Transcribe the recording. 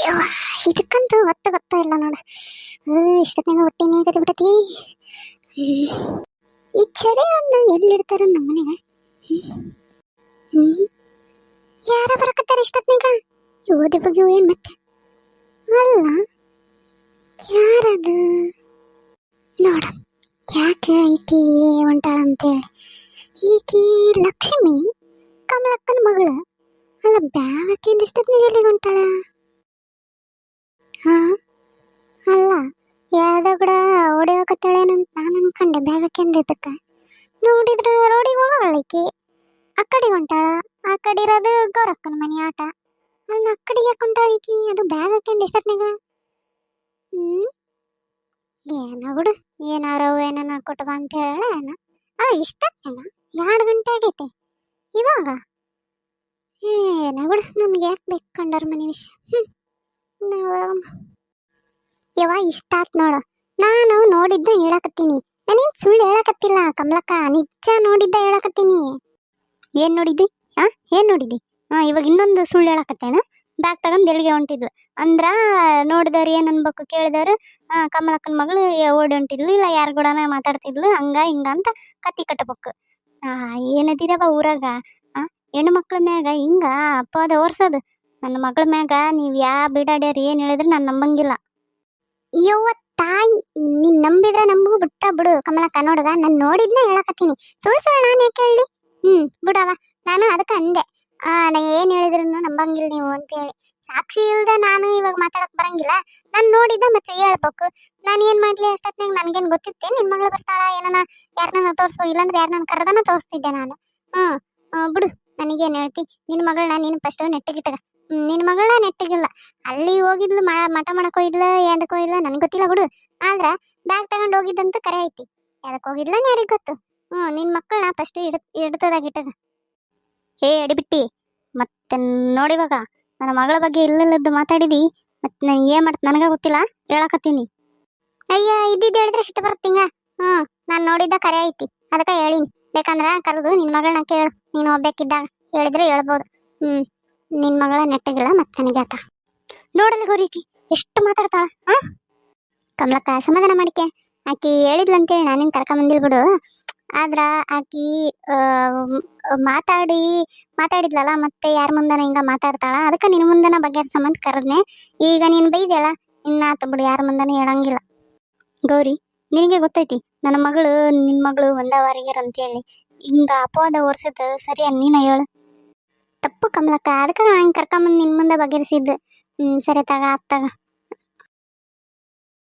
ಯವ್ವ, ಇದಕ್ಕಂತೂ ಹೊತ್ತ ಗೊತ್ತಾ ಇಲ್ಲ ನೋಡ. ಇಷ್ಟೊತ್ತಿನಾಗ ಹೊಟ್ಟೆ ನೀಗತಿ ಬಿಟ್ಟತಿ. ಈ ಚರಿ ಒಂದು ಎಲ್ಲಿಡ್ತಾರ ನಮ್ಮ ಮನೆಗ? ಯಾರ ಬರಕತ್ತಾರ ಇಷ್ಟೊತ್ತಿನಾಗ? ಓದಿ ಬಗ್ಗೆ ಏನ್ ಮತ್ತೆ? ಅಲ್ಲ, ಯಾರದು ನೋಡ. ಯಾಕೆ ಈಕಿ ಹೊಂಟಾಳ ಅಂತೇಳಿ? ಈಕಿ ಲಕ್ಷ್ಮಿ ಕಮಲಕ್ಕನ ಮಗಳು. ಅಲ್ಲ, ಬ್ಯಾಗಕ್ಕೆ ಇಷ್ಟೊತ್ತಿನಾಗ ಎಲ್ಲಿಗೆ ಹೊಂಟಾಳ? ಹಾ, ಅಲ್ಲ, ಯಾವ್ದೋ ಕೂಡ ಹೊಡಿಯೋಕತ್ತಾಳೇನಂತ ನಾನು ಅನ್ಕೊಂಡೆ. ಬ್ಯಾಗಕ್ಕೆ ಇದಕ್ಕ ನೋಡಿದ್ರೆ ರೋಡಿಗೆ ಹೋಗಲಿಕ್ಕೆ ಆ ಕಡೆ ಹೊಂಟಾಳ. ಆ ಕಡೆ ಇರೋದು ಗೌರಕ್ಕನ ಮನೆ ಆಟ. ಅಲ್ಲ, ಆ ಕಡೆಗೆ ಹೊಂಟಾಳ ಈಕಿ. ಅದು ಬ್ಯಾಗ್ ಹಾಕ್ಯಂಡು ಎಷ್ಟೊತ್ನಾಗ? ಏನ ಬಿಡು, ಏನಾರೋ ಏನನ್ನ ಕೊಟ್ಟು ಬಾ ಅಂತ ಹೇಳ. ಅಲ್ಲ, ಇಷ್ಟೊತ್ನಾಗ 2 ಗಂಟೆ ಆಗೈತೆ ಇವಾಗ. ಏನ ಬಿಡು, ನಮ್ಗೆ ಯಾಕೆ ಬೇಕು ಕಂಡವ್ರ ಮನೆ ವಿಷಯ. ಯವ್ವ, ಇಷ್ಟ ಆತ್ ನೋಡು. ನಾನು ನೋಡಿದ್ದ ಹೇಳಕತ್ತೀನಿ. ನಾನೇನು ಸುಳ್ಳು ಹೇಳಕತ್ತಿಲ್ಲ ಕಮಲಕ್ಕ, ನಿಜ ನೋಡಿದ್ದ ಹೇಳಕತ್ತೀನಿ. ಏನ್ ನೋಡಿದ್ದಿ? ಏನ್ ನೋಡಿದ್ದಿ? ಇವಾಗ ಇನ್ನೊಂದು ಸುಳ್ಳು ಹೇಳಕತ್ತೇನ? ಬ್ಯಾಗ್ ತಗೊಂಡು ಎಲ್ಲಿಗೆ ಹೊಂಟಿದ್ಲು ಅಂದ್ರ ನೋಡಿದವ್ರು ಏನ್ ಅನ್ಬೇಕು ಕೇಳಿದವ್ರು, ಕಮಲಕ್ಕನ ಮಗಳು ಓಡಿ ಹೊಂಟಿದ್ಲು, ಇಲ್ಲ ಯಾರ ಕೂಡನ ಮಾತಾಡ್ತಿದ್ಲು, ಹಂಗ ಹಿಂಗ ಅಂತ ಕತ್ತಿ ಕಟ್ಟಬೇಕು. ಏನದಿರವ ಊರಾಗ ಹೆಣ್ಣು ಮಕ್ಳ ಮ್ಯಾಗ ಹಿಂಗ ಅಪವಾದ ಓರ್ಸೋದು. ನನ್ನ ಮಗಳ ಮ್ಯಾಗ ನೀವ್ ಬಿಡಾಡ್ಯಾರ ಏನ್ ಹೇಳಿದ್ರೆ ನಾನು ನಂಬಂಗಿಲ್ಲ. ಯವ್ವ ತಾಯಿ, ನೀನ್ ನಂಬಿದ್ರೆ ನಂಬು, ಬಿಟ್ಟ ಬಿಡು ಕಮಲಕ್ಕ. ನೋಡುವ, ನಾನು ನೋಡಿದ್ನ ಹೇಳಕತ್ತೀನಿ. ಸುಳ್ಳು ಸುಳ್ಳು ನಾನು ಯಾಕೆ ಹೇಳಿ? ಬಿಡವ, ನಾನು ಅದಕ್ಕೆ ಅಂದೆ. ನಾ ಏನ್ ಹೇಳಿದ್ರು ನಂಬಂಗಿಲ್ಲ ನೀವು ಅಂತ ಹೇಳಿ. ಸಾಕ್ಷಿ ಇಲ್ದೆ ನಾನು ಇವಾಗ ಮಾತಾಡಕ್ ಬರಂಗಿಲ್ಲ. ನಾನು ನೋಡಿದ್ದ ಮತ್ತೆ ಹೇಳ್ಬೇಕು. ನಾನು ಏನ್ ಮಾಡ್ಲಿ ಅಷ್ಟೊತ್ನಾಗ? ನನ್ಗೇನ್ ಗೊತ್ತಿತ್ತೆ ನಿನ್ ಮಗಳು ಬರ್ತಾಳ ಏನನ ಯಾರನ್ನ ತೋರ್ಸೋ, ಇಲ್ಲಾಂದ್ರೆ ಯಾರನ್ನ ಕರೆದನ ತೋರಿಸ್ತಿದ್ದೆ ನಾನು. ಬಿಡು, ನನಗೇನ್ ಹೇಳ್ತಿ? ನಿನ್ ಮಗಳನ್ನ ನೀನು ಫಸ್ಟ್ ನೆಟ್ಟಗಿಟ್ಟಗ. ನಿನ್ ಮಗಳನ್ನ ನೆಟ್ಟಗಿಲ್ಲ. ಅಲ್ಲಿ ಹೋಗಿದ್ಲು, ಮಠ ಮಾಡಕ್ ಹೋಗಿದ್ಲ, ಎದಕ್ ಹೋಗಿದ್ಲ ನನ್ಗೆ ಗೊತ್ತಿಲ್ಲ ಬಿಡು. ಆದ್ರ ಬ್ಯಾಗ್ ತಗೊಂಡ್ ಹೋಗಿದ್ದಂತೂ ಕರೆ ಐತಿ. ಎದಕ್ ಹೋಗಿದ್ಲ ಯಾರಿಗ್ ಗೊತ್ತು. ನಿನ್ ಮಕ್ಕಳನ್ನ ಫಸ್ಟ್ ಇಡ್ತದಾಗಿಟ್ಟಗ. ಹೇ ಅಡಿಬಿಟ್ಟಿ, ಮತ್ತೆ ನೋಡಿವಾಗ ನನ್ನ ಮಗಳ ಬಗ್ಗೆ ಇಲ್ಲದ್ದು ಮಾತಾಡಿದಿ. ಮತ್ತೆ ನಾನು ಏನ್ ಮಾಡ್ತ ನನಗ ಗೊತ್ತಿಲ್ಲ, ಹೇಳಕತ್ತೀನಿ. ಅಯ್ಯ, ಇದ್ದಿದ್ದು ಹೇಳಿದ್ರೆ ಸಿಟ್ಟು ಬರ್ತಿಂಗ. ನಾನು ನೋಡಿದ್ದ ಕರೆ ಐತಿ, ಅದಕ್ಕೆ ಹೇಳಿನಿ. ಬೇಕಂದ್ರ ಕರೆದು ನಿನ್ ಮಗಳನ್ನ ಕೇಳು. ನೀನು ಹೋಗ್ಬೇಕಿದ್ದಾಗ ಹೇಳಿದ್ರೆ ಹೇಳ್ಬೋದು. ನಿನ್ ಮಗಳ ನೆಟ್ಟಗಿಲ್ಲ, ಮತ್ತೆ ನನಗೆ ಆತ ನೋಡಲ್ಲ. ಗೌರಿಕಿ ಎಷ್ಟು ಮಾತಾಡ್ತಾಳ. ಕಮಲಕ್ಕ, ಸಮಾಧಾನ ಮಾಡಿಕೆ. ಆಕಿ ಹೇಳಿದ್ಲಂತೇಳಿ ನಾನೇನು ಕರ್ಕೊಂಬಂದಿಲ್ ಬಿಡು. ಆದ್ರ ಆಕಿ ಮಾತಾಡಿದ್ಲಲ್ಲ, ಮತ್ತೆ ಯಾರ ಮುಂದನ ಹಿಂಗ ಮಾತಾಡ್ತಾಳ. ಅದಕ್ಕೆ ನಿನ್ ಮುಂದನ ಬಗೆಹರ ಸಂಬಂಧ ಕರೆದ್ನೆ. ಈಗ ನೀನ್ ಬೈದೆಲ್ಲ, ಇನ್ನಾತ ಬಿಡು, ಯಾರ ಮುಂದನ ಹೇಳಂಗಿಲ್ಲ. ಗೌರಿ, ನಿನಗೆ ಗೊತ್ತೈತಿ ನನ್ನ ಮಗಳು ನಿನ್ ಮಗಳು ಒಂದವಾರಿಗರ ಅಂತೇಳಿ. ಹಿಂಗ ಅಪವಾದ ಓರ್ಸದ ಸರಿ ನೀನ ಹೇಳು? ತಪ್ಪು ಕಮಲಕ್ಕ, ಅದಕ್ಕೆ ನಾನು ಕರ್ಕೊಂಬಂದು ನಿನ್ ಮುಂದೆ ಬಗೆಹರಿಸಿದ್ದು. ಸರಿ ತಗ, ಆತ್ತಾಗ.